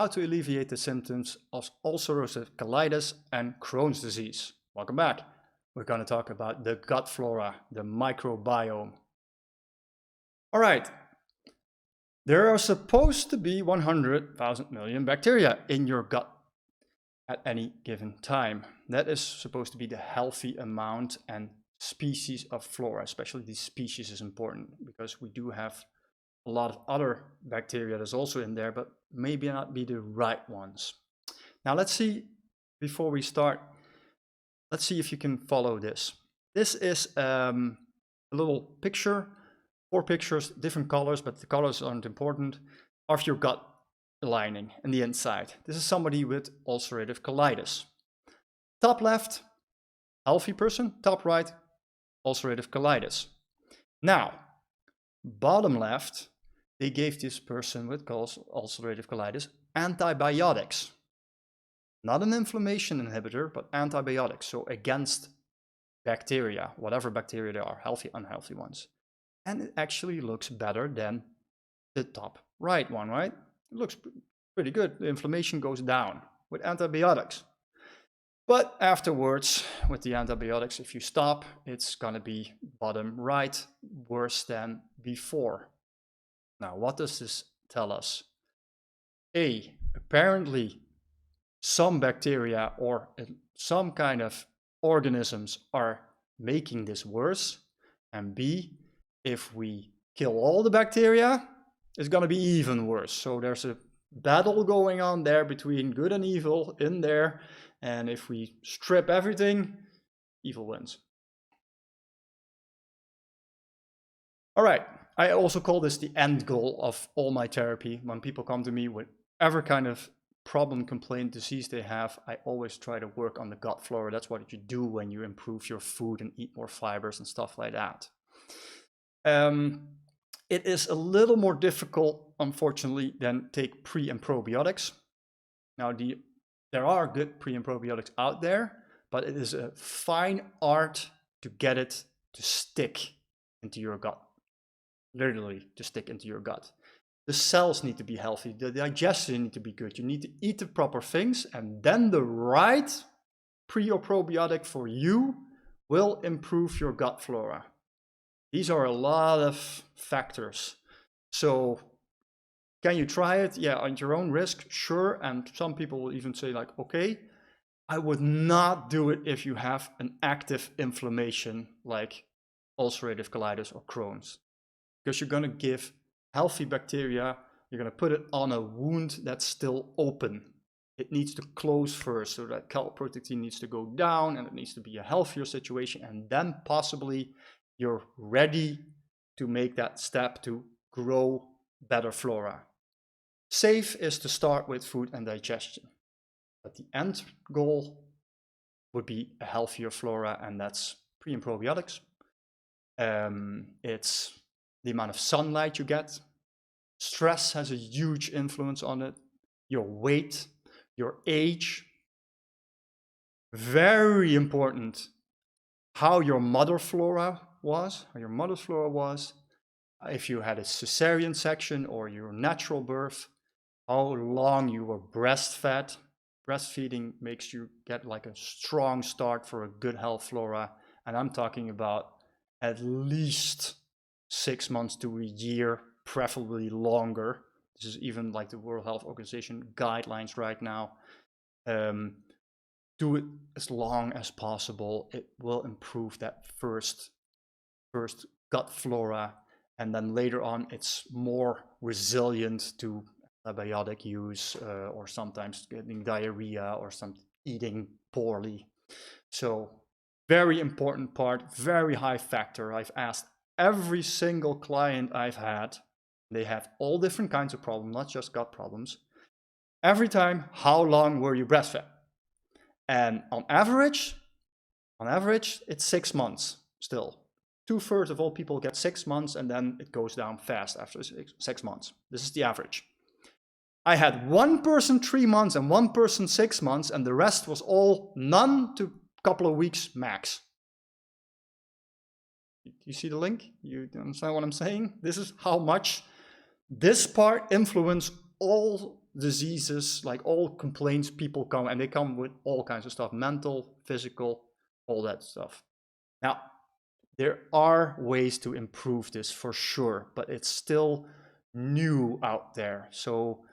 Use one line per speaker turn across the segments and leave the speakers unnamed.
how to alleviate the symptoms of ulcerative colitis and Crohn's disease. Welcome back. We're going to talk about the gut flora, the microbiome. All right. There are supposed to be 100,000 million bacteria in your gut at any given time. That is supposed to be the healthy amount and species of flora. Especially these species is important because we do have a lot of other bacteria that's also in there, but maybe not be the right ones. Now let's see, before we start, let's see if you can follow this. This is a little picture, 4 pictures, different colors, but the colors aren't important, of your gut lining and the inside. This is somebody with ulcerative colitis. Top left, healthy person. Top right, ulcerative colitis. Now, bottom left, they gave this person with ulcerative colitis antibiotics. Not an inflammation inhibitor, but antibiotics. So against bacteria, whatever bacteria there are, healthy, unhealthy ones. And it actually looks better than the top right one, right? It looks pretty good. The inflammation goes down with antibiotics. But afterwards, with the antibiotics, if you stop, it's going to be bottom right, worse than before. Now, what does this tell us? Apparently, some bacteria or some kind of organisms are making this worse. And B, if we kill all the bacteria, it's going to be even worse. So there's a battle going on there between good and evil in there. And if we strip everything, evil wins. All right. I also call this the end goal of all my therapy. When people come to me with whatever kind of problem, complaint, disease they have, I always try to work on the gut flora. That's what you do when you improve your food and eat more fibers and stuff like that. It is a little more difficult, unfortunately, than take pre and probiotics. Now, there are good pre and probiotics out there, but it is a fine art to get it to stick into your gut. Literally to stick into your gut. The cells need to be healthy, the digestion need to be good, you need to eat the proper things, and then the right pre or probiotic for you will improve your gut flora. These are a lot of factors. So can you try it? Yeah, on your own risk, sure. And some people will even say like, okay, I would not do it if you have an active inflammation like ulcerative colitis or Crohn's. Because you're going to give healthy bacteria, you're going to put it on a wound that's still open. It needs to close first, so that calprotectin needs to go down and it needs to be a healthier situation, and then possibly you're ready to make that step to grow better flora. Safe is to start with food and digestion, but the end goal would be a healthier flora, and that's pre and probiotics. It's the amount of sunlight you get. Stress has a huge influence on it. Your weight, your age. Very important how your mother flora was, if you had a cesarean section or your natural birth, how long you were breastfed. Breastfeeding makes you get like a strong start for a good health flora. And I'm talking about at least 6 months to a year, preferably longer. This is even like the World Health Organization guidelines right now. Do it as long as possible. It will improve that first gut flora, and then later on it's more resilient to antibiotic use or sometimes getting diarrhea or some eating poorly. So very important part, very high factor. I've asked every single client I've had, they have all different kinds of problems, not just gut problems. Every time, how long were you breastfed? And on average, it's 6 months still. 2/3 of all people get 6 months, and then it goes down fast after 6 months. This is the average. I had one person 3 months and one person 6 months, and the rest was all none to a couple of weeks max. You see the link? You understand what I'm saying? This is how much this part influences all diseases, like all complaints people come, and they come with all kinds of stuff, mental, physical, all that stuff. Now, there are ways to improve this for sure, but it's still new out there. So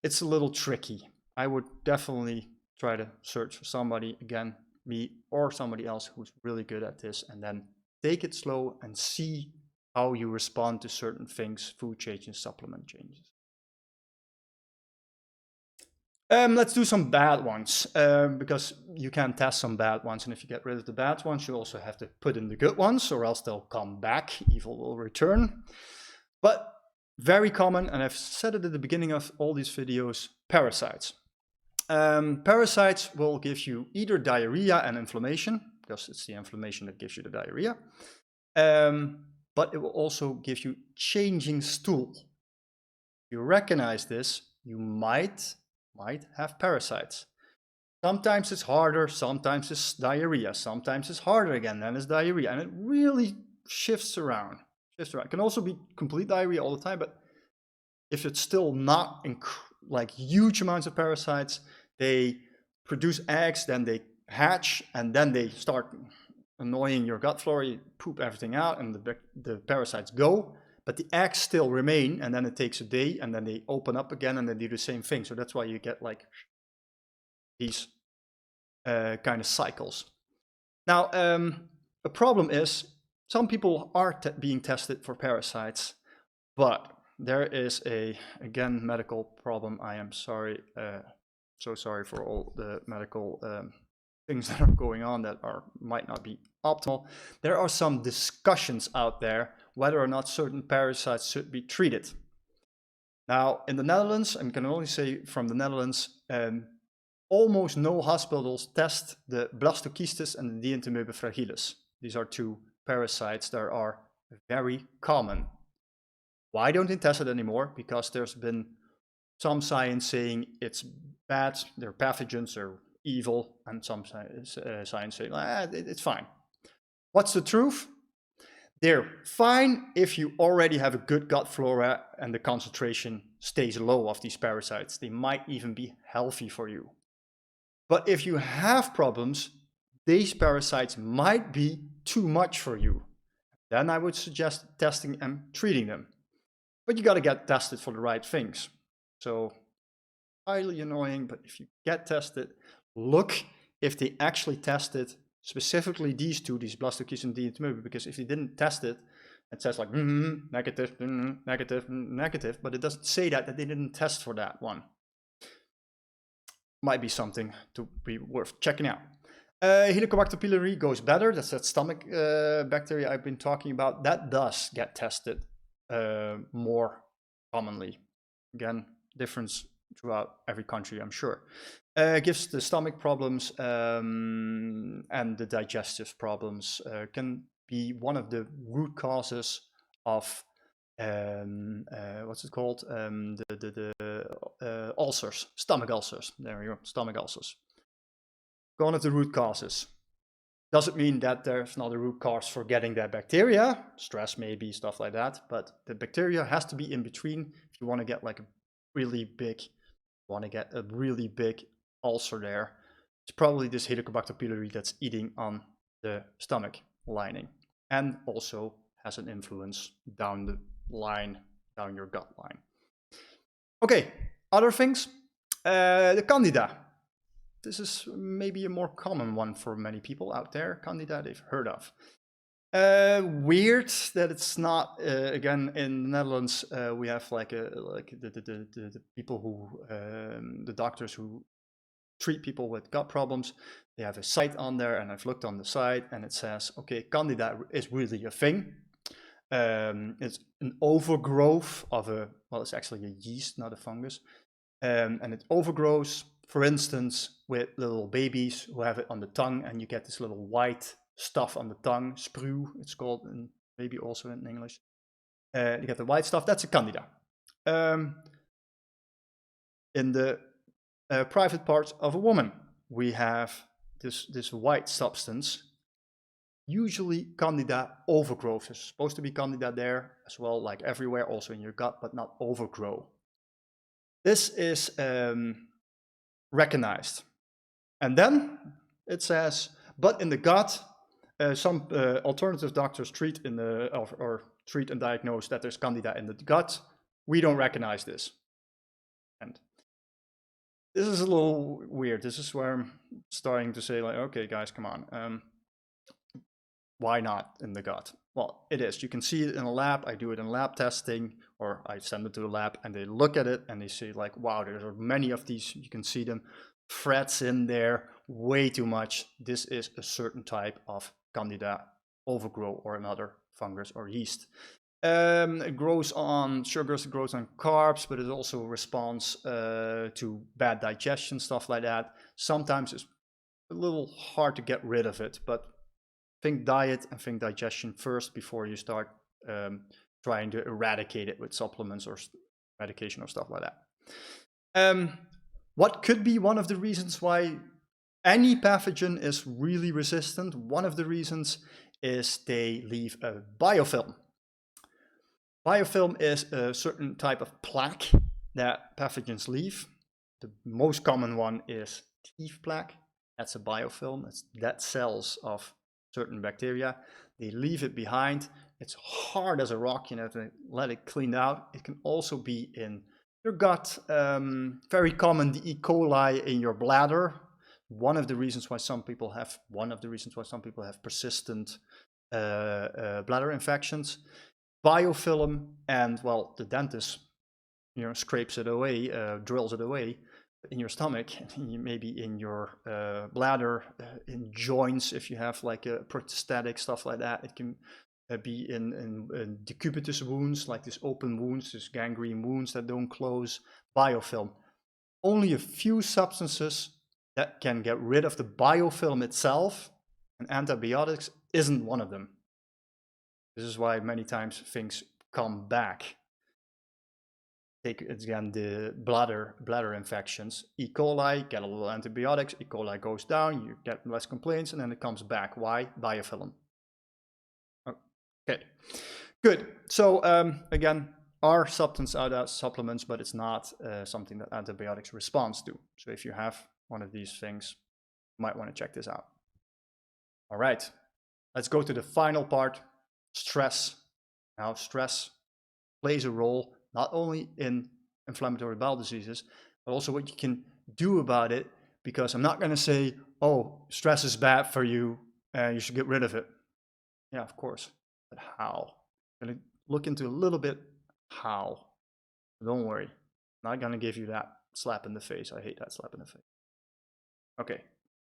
it's a little tricky. I would definitely try to search for somebody, again, me or somebody else who's really good at this, and then take it slow and see how you respond to certain things, food changes, supplement changes. Let's do some bad ones, because you can test some bad ones, and if you get rid of the bad ones, you also have to put in the good ones, or else they'll come back, evil will return. But very common, and I've said it at the beginning of all these videos, parasites. Parasites will give you either diarrhea and inflammation, because it's the inflammation that gives you the diarrhea, but it will also give you changing stool. If you recognize this, you might have parasites. Sometimes it's harder, sometimes it's diarrhea, sometimes it's harder again, then it's diarrhea, and it really shifts around. It can also be complete diarrhea all the time, but if it's still not like huge amounts of parasites, they produce eggs, then they hatch, and then they start annoying your gut flora, you poop everything out, and the parasites go. But the eggs still remain, and then it takes a day, and then they open up again, and they do the same thing. So that's why you get like these kind of cycles. Now, the problem is some people are being tested for parasites, but there is again, medical problem. I am sorry, so sorry for all the medical things that are going on that might not be optimal. There are some discussions out there whether or not certain parasites should be treated. Now, in the Netherlands, I can only say from the Netherlands, almost no hospitals test the Blastocystis and the Dientamoeba fragilis. These are two parasites that are very common. Why don't they test it anymore? Because there's been some science saying it's bad, they're pathogens, they're evil, and some science saying it's fine. What's the truth? They're fine if you already have a good gut flora and the concentration stays low of these parasites. They might even be healthy for you. But if you have problems, these parasites might be too much for you. Then I would suggest testing and treating them. But you got to get tested for the right things. So, highly annoying, but if you get tested, look if they actually tested specifically these two, these Blastocystis and Dientamoeba, because if you didn't test it, it says like negative, negative, negative, but it doesn't say that they didn't test for that one. Might be something to be worth checking out. Helicobacter pylori goes better. That's that stomach bacteria I've been talking about. That does get tested more commonly. Again, difference throughout every country, I'm sure. Gives the stomach problems and the digestive problems. Can be one of the root causes of what's it called? The ulcers, stomach ulcers. There we go, stomach ulcers. One of the root causes. Doesn't mean that there's not a root cause for getting that bacteria. Stress maybe, stuff like that. But the bacteria has to be in between if you want to get like a really big ulcer there. It's probably this Helicobacter pylori that's eating on the stomach lining and also has an influence down the line, down your gut line. Okay, other things. The Candida. This is maybe a more common one for many people out there. Candida they've heard of. Weird that it's not again in the Netherlands. We have like the people who the doctors who treat people with gut problems. They have a site on there, and I've looked on the site, and it says, okay, Candida is really a thing. It's an overgrowth of it's actually a yeast, not a fungus, and it overgrows. For instance, with little babies who have it on the tongue, and you get this little white stuff on the tongue, sprue, it's called, and maybe also in English. You get the white stuff, that's a Candida. In the private parts of a woman, we have this white substance, usually Candida overgrowth. There's supposed to be Candida there as well, like everywhere, also in your gut, but not overgrow. This is recognized. And then it says, but in the gut, some alternative doctors treat or treat and diagnose that there's Candida in the gut. We don't recognize this. And this is a little weird. This is where I'm starting to say, like, okay, guys, come on. Why not in the gut? Well, it is. You can see it in a lab. I do it in lab testing, or I send it to the lab and they look at it and they say, like, wow, there are many of these. You can see them, threads in there, way too much. This is a certain type of Candida overgrowth or another fungus or yeast. It grows on sugars, it grows on carbs, but it also responds to bad digestion, stuff like that. Sometimes it's a little hard to get rid of it, but think diet and think digestion first before you start trying to eradicate it with supplements or medication or stuff like that. What could be one of the reasons why any pathogen is really resistant? One of the reasons is they leave a biofilm. Biofilm is a certain type of plaque that pathogens leave. The most common one is teeth plaque. That's a biofilm. It's dead cells of certain bacteria. They leave it behind. It's hard as a rock, you know, to let it clean out. It can also be in your gut. Very common, the E. coli in your bladder. One of the reasons why some people have persistent bladder infections. Biofilm, and well, the dentist, you know, scrapes it away, drills it away in your stomach, maybe in your bladder, in joints if you have like a prosthetic, stuff like that. It can be in decubitus wounds, like these open wounds, these gangrene wounds that don't close. Biofilm. Only a few substances that can get rid of the biofilm itself, and antibiotics isn't one of them. This is why many times things come back. Take again the bladder infections. E. coli, get a little antibiotics, E. coli goes down, you get less complaints, and then it comes back. Why? Biofilm. Okay, good. So again, are substances out as supplements, but it's not something that antibiotics responds to. So if you have one of these things, you might want to check this out. All right, let's go to the final part. Stress. Now, stress plays a role not only in inflammatory bowel diseases, but also what you can do about it, because I'm not going to say, oh, stress is bad for you and you should get rid of it. Yeah, of course. But how? I'm going to look into a little bit how. Don't worry. I'm not going to give you that slap in the face. I hate that slap in the face. Okay,